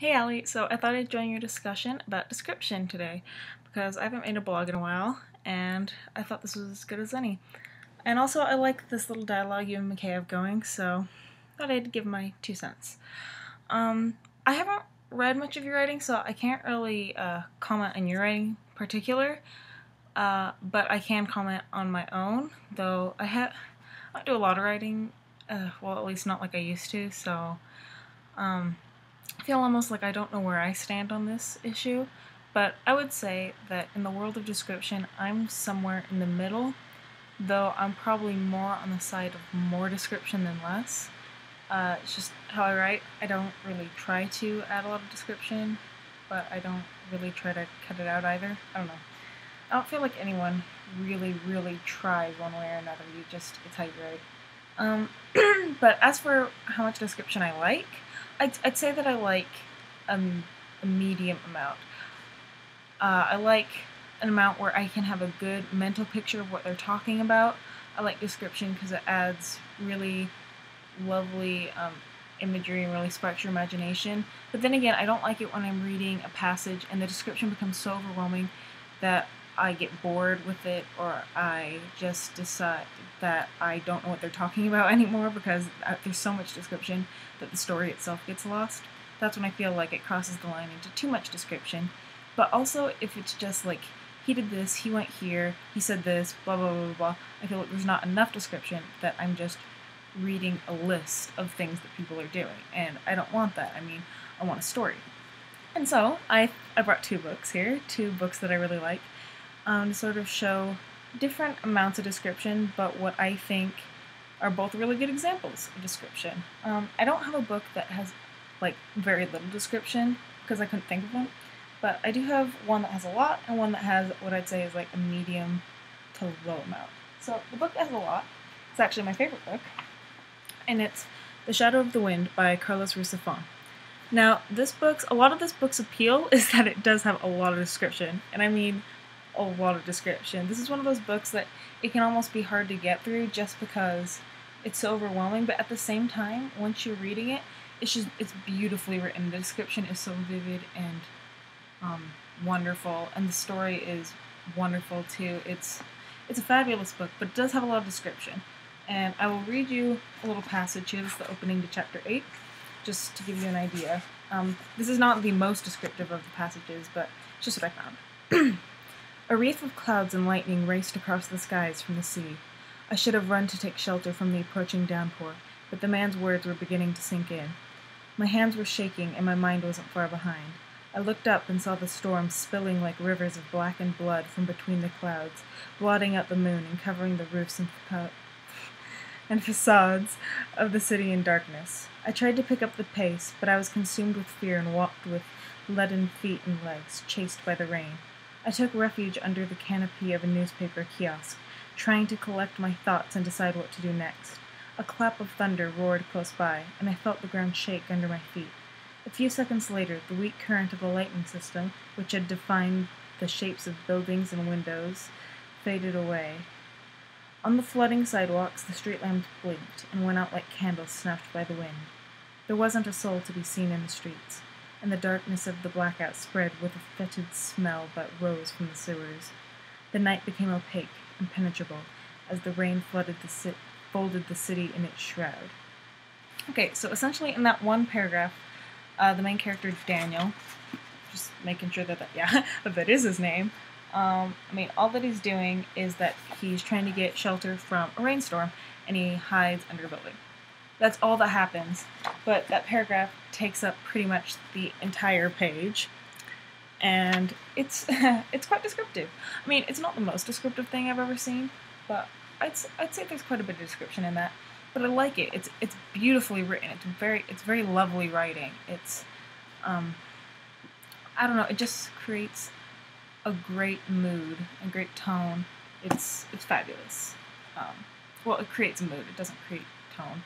Hey Allie, so I thought I'd join your discussion about description today because I haven't made a blog in a while and I thought this was as good as any. And also I like this little dialogue you and McKay have going, so I thought I'd give my 2 cents. I haven't read much of your writing, so I can't really comment on your writing in particular, but I can comment on my own, though I don't do a lot of writing, well at least not like I used to, so I feel almost like I don't know where I stand on this issue, but I would say that in the world of description, I'm somewhere in the middle, though I'm probably more on the side of more description than less. It's just how I write. I don't really try to add a lot of description, but I don't really try to cut it out either. I don't know. I don't feel like anyone really tries one way or another. It's how you write. But as for how much description I like, I'd say that I like a medium amount. I like an amount where I can have a good mental picture of what they're talking about. I like description because it adds really lovely imagery and really sparks your imagination. But then again, I don't like it when I'm reading a passage and the description becomes so overwhelming that I get bored with it, or I just decide that I don't know what they're talking about anymore because there's so much description that the story itself gets lost. That's when I feel like it crosses the line into too much description. But also, if it's just like, he did this, he went here, he said this, blah blah blah blah, I feel like there's not enough description, that I'm just reading a list of things that people are doing, and I don't want that. I mean, I want a story. And so, I brought two books here, two books that I really like, to sort of show different amounts of description, but what I think are both really good examples of description. I don't have a book that has like very little description because I couldn't think of one, but I do have one that has a lot and one that has what I'd say is like a medium to low amount. So the book that has a lot, it's actually my favorite book, and it's The Shadow of the Wind by Carlos Ruiz Zafón. Now, a lot of this book's appeal is that it does have a lot of description, and I mean a lot of description. This is one of those books that it can almost be hard to get through just because it's so overwhelming, but at the same time, once you're reading it, it's beautifully written. The description is so vivid and wonderful, and the story is wonderful too. It's a fabulous book, but it does have a lot of description. And I will read you a little passage here. This is the opening to chapter 8, just to give you an idea. This is not the most descriptive of the passages, but it's just what I found. A wreath of clouds and lightning raced across the skies from the sea. I should have run to take shelter from the approaching downpour, but the man's words were beginning to sink in. My hands were shaking, and my mind wasn't far behind. I looked up and saw the storm spilling like rivers of blackened blood from between the clouds, blotting out the moon and covering the roofs and facades of the city in darkness. I tried to pick up the pace, but I was consumed with fear and walked with leaden feet and legs, chased by the rain. I took refuge under the canopy of a newspaper kiosk, trying to collect my thoughts and decide what to do next. A clap of thunder roared close by, and I felt the ground shake under my feet. A few seconds later, the weak current of the lighting system, which had defined the shapes of buildings and windows, faded away. On the flooding sidewalks, the street lamps blinked and went out like candles snuffed by the wind. There wasn't a soul to be seen in the streets, and the darkness of the blackout spread with a fetid smell that rose from the sewers. The night became opaque, impenetrable, as the rain folded the city in its shroud. Okay, so essentially in that one paragraph, the main character, Daniel, just making sure that is his name, all that he's doing is that he's trying to get shelter from a rainstorm, and he hides under a building. That's all that happens, but that paragraph takes up pretty much the entire page, and it's it's quite descriptive. I mean, it's not the most descriptive thing I've ever seen, but I'd say there's quite a bit of description in that. But I like it. It's beautifully written. It's very lovely writing. It's I don't know. It just creates a great mood, a great tone. It's fabulous. Well, it creates a mood. It doesn't create tone.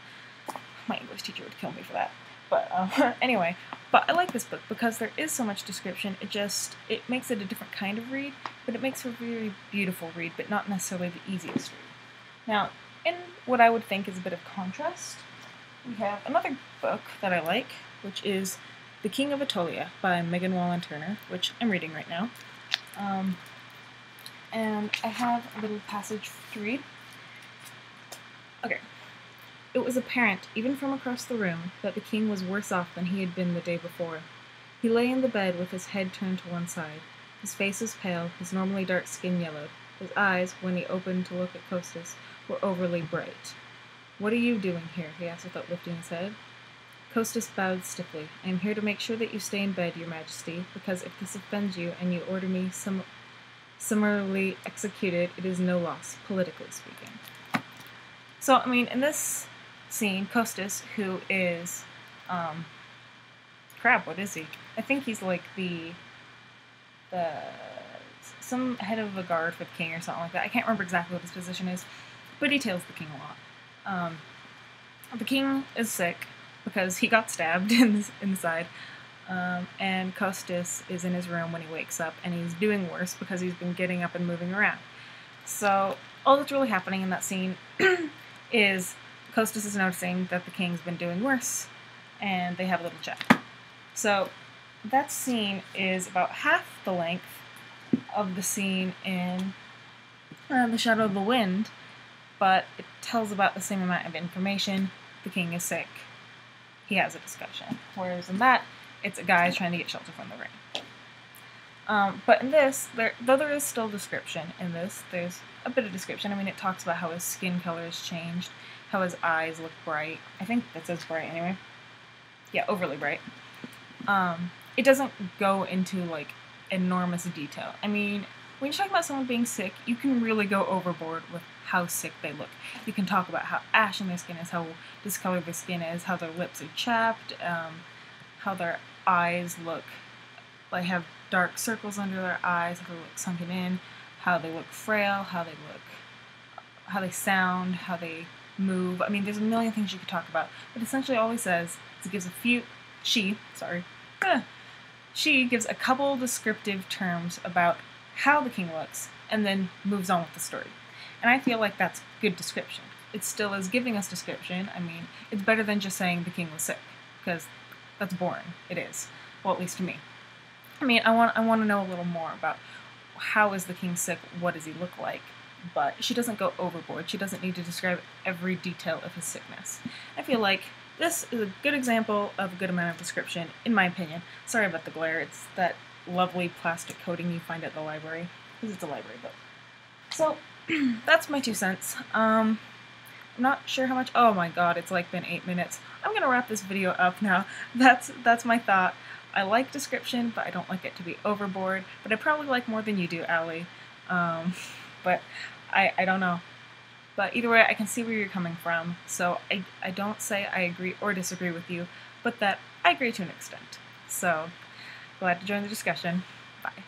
My English teacher would kill me for that. But anyway, but I like this book because there is so much description. It makes it a different kind of read, but it makes it a very beautiful read, but not necessarily the easiest read. Now, in what I would think is a bit of contrast, we have another book that I like, which is The King of Atolia by Megan Wallen Turner, which I'm reading right now. And I have a little passage to read. Okay. It was apparent, even from across the room, that the king was worse off than he had been the day before. He lay in the bed with his head turned to one side. His face was pale, his normally dark skin yellowed. His eyes, when he opened to look at Costas, were overly bright. "What are you doing here?" he asked without lifting his head. Costas bowed stiffly. "I am here to make sure that you stay in bed, your majesty, because if this offends you and you order me summarily executed, it is no loss, politically speaking." So, I mean, in this scene, Costas, who is, crap, what is he? I think he's like some head of a guard for the king or something like that. I can't remember exactly what his position is, but he tails the king a lot. The king is sick because he got stabbed in the side, and Costas is in his room when he wakes up, and he's doing worse because he's been getting up and moving around. So all that's really happening in that scene is Costas is noticing that the king's been doing worse, and they have a little chat. So that scene is about half the length of the scene in The Shadow of the Wind, but it tells about the same amount of information. The king is sick. He has a discussion. Whereas in that, it's a guy trying to get shelter from the rain. But in this, though there is still description in this, there's a bit of description. I mean, it talks about how his skin color has changed, how his eyes look bright. I think that says bright anyway. Yeah, overly bright. It doesn't go into, like, enormous detail. I mean, when you're talking about someone being sick, you can really go overboard with how sick they look. You can talk about how ashen their skin is, how discolored their skin is, how their lips are chapped, how their eyes look, like have dark circles under their eyes, how they look sunken in, how they look frail, how they sound, how they move. I mean, there's a million things you could talk about, but essentially all he says is it gives she gives a couple descriptive terms about how the king looks, and then moves on with the story. And I feel like that's good description. It still is giving us description. I mean, it's better than just saying the king was sick, because that's boring. It is. Well, at least to me. I mean, I want to know a little more about how is the king sick, what does he look like, but she doesn't go overboard. She doesn't need to describe every detail of his sickness. I feel like this is a good example of a good amount of description, in my opinion. Sorry about the glare. It's that lovely plastic coating you find at the library, because it's a library book. So, that's my 2 cents. I'm not sure how much. Oh my god, it's like been 8 minutes. I'm gonna wrap this video up now. That's my thought. I like description, but I don't like it to be overboard. But I probably like more than you do, Allie. But I don't know. But either way, I can see where you're coming from. So I don't say I agree or disagree with you, but that I agree to an extent. So glad to join the discussion. Bye.